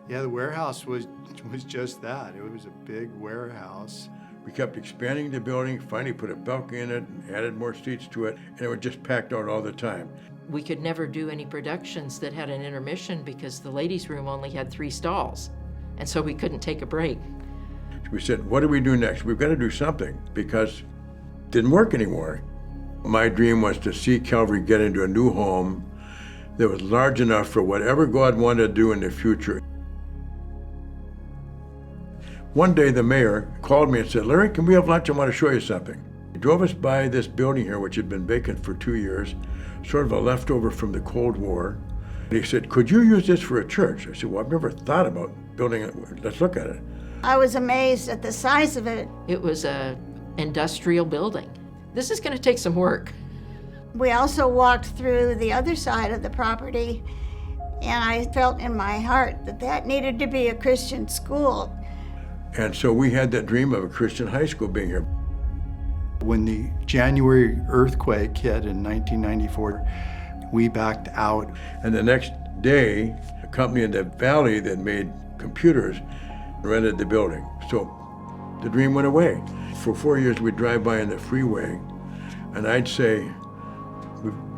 Yeah, the warehouse was just that. It was a big warehouse. We kept expanding the building, finally put a balcony in it, and added more seats to it, and it was just packed out all the time. We could never do any productions that had an intermission because the ladies' room only had 3 stalls, and so we couldn't take a break. We said, what do we do next? We've got to do something because it didn't work anymore. My dream was to see Calvary get into a new home that was large enough for whatever God wanted to do in the future. One day the mayor called me and said, Larry, can we have lunch? I want to show you something. He drove us by this building here, which had been vacant for 2 years, sort of a leftover from the Cold War. And he said, could you use this for a church? I said, well, I've never thought about building it. Let's look at it. I was amazed at the size of it. It was an industrial building. This is going to take some work. We also walked through the other side of the property, and I felt in my heart that that needed to be a Christian school. And so we had that dream of a Christian high school being here. When the January earthquake hit in 1994, we backed out. And the next day, a company in the valley that made computers rented the building. So the dream went away. For 4 years, we'd drive by on the freeway, and I'd say,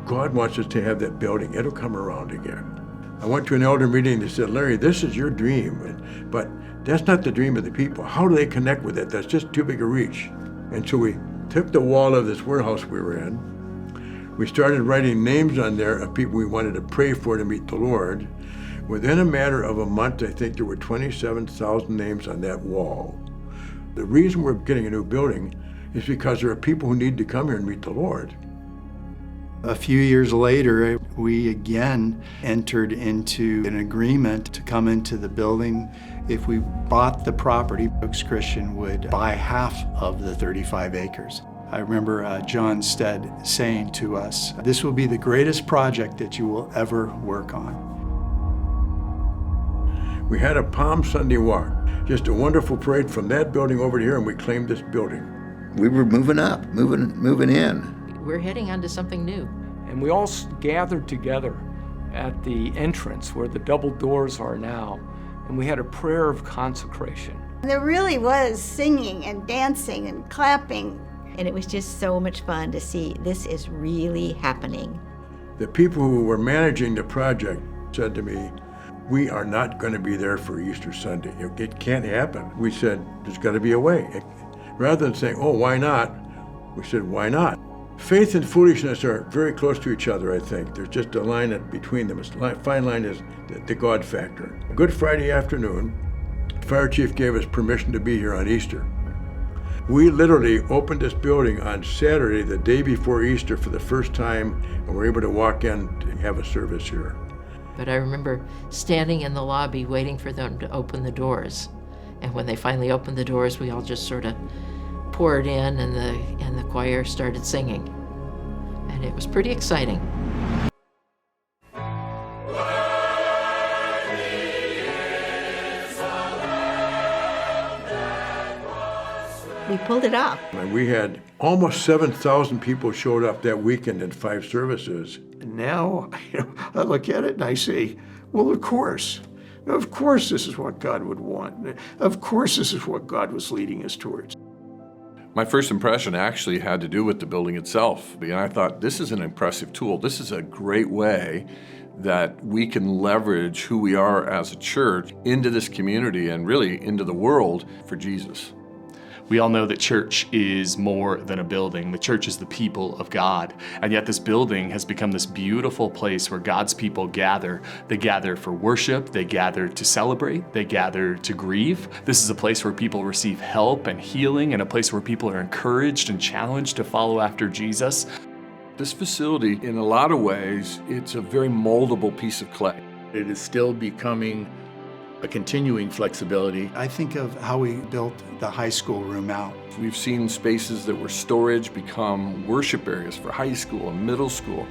God wants us to have that building. It'll come around again. I went to an elder meeting and they said, Larry, this is your dream, but that's not the dream of the people. How do they connect with it? That's just too big a reach. And so we took the wall of this warehouse we were in. We started writing names on there of people we wanted to pray for to meet the Lord. Within a matter of a month, I think there were 27,000 names on that wall. The reason we're getting a new building is because there are people who need to come here and meet the Lord. A few years later, we again entered into an agreement to come into the building. If we bought the property, Oaks Christian would buy half of the 35 acres. I remember John Stead saying to us, this will be the greatest project that you will ever work on. We had a Palm Sunday walk, just a wonderful parade from that building over to here, and we claimed this building. We were moving up, moving in. We're heading on to something new. And we all gathered together at the entrance where the double doors are now, and we had a prayer of consecration. There really was singing and dancing and clapping. And it was just so much fun to see this is really happening. The people who were managing the project said to me, we are not going to be there for Easter Sunday. It can't happen. We said, there's got to be a way. Rather than saying, oh, why not? We said, why not? Faith and foolishness are very close to each other, I think. There's just a line between them. A fine line is the God factor. Good Friday afternoon, the fire chief gave us permission to be here on Easter. We literally opened this building on Saturday, the day before Easter, for the first time, and were able to walk in to have a service here. But I remember standing in the lobby waiting for them to open the doors. And when they finally opened the doors, we all just sort of poured in, and the choir started singing. And it was pretty exciting. We pulled it off. And we had almost 7,000 people showed up that weekend in 5 services. And now, I look at it and I say, well, of course this is what God would want. Of course this is what God was leading us towards. My first impression actually had to do with the building itself. And I thought, this is an impressive tool. This is a great way that we can leverage who we are as a church into this community and really into the world for Jesus. We all know that church is more than a building. The church is the people of God. And yet this building has become this beautiful place where God's people gather. They gather for worship, they gather to celebrate, they gather to grieve. This is a place where people receive help and healing, and a place where people are encouraged and challenged to follow after Jesus. This facility, in a lot of ways, it's a very moldable piece of clay. It is still becoming a continuing flexibility. I think of how we built the high school room out. We've seen spaces that were storage become worship areas for high school and middle school.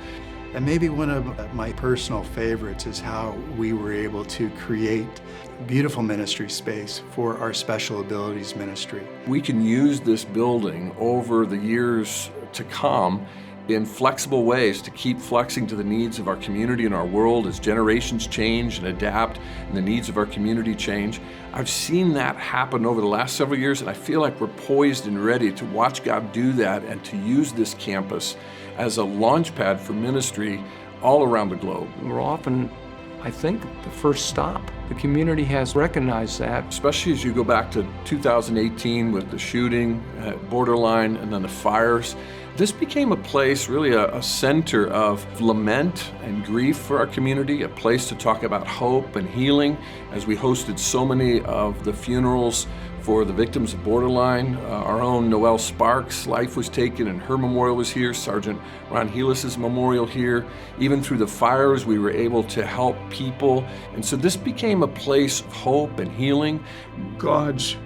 And maybe one of my personal favorites is how we were able to create beautiful ministry space for our special abilities ministry. We can use this building over the years to come in flexible ways to keep flexing to the needs of our community and our world as generations change and adapt and the needs of our community change. I've seen that happen over the last several years, and I feel like we're poised and ready to watch God do that and to use this campus as a launch pad for ministry all around the globe. We're often, I think, the first stop. The community has recognized that. Especially as you go back to 2018 with the shooting at Borderline and then the fires. This became a place, really a center of lament and grief for our community, a place to talk about hope and healing as we hosted so many of the funerals for the victims of Borderline. Our own Noelle Sparks' life was taken and her memorial was here, Sergeant Ron Helis's memorial here. Even through the fires, we were able to help people. And so this became a place of hope and healing. God's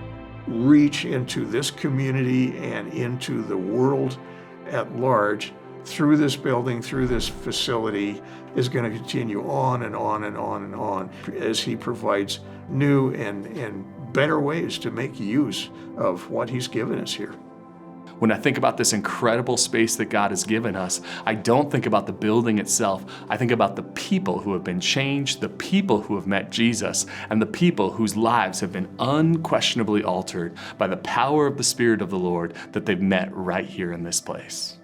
reach into this community and into the world at large through this building, through this facility, is going to continue on and on and on and on as he provides new and better ways to make use of what he's given us here. When I think about this incredible space that God has given us, I don't think about the building itself. I think about the people who have been changed, the people who have met Jesus, and the people whose lives have been unquestionably altered by the power of the Spirit of the Lord that they've met right here in this place.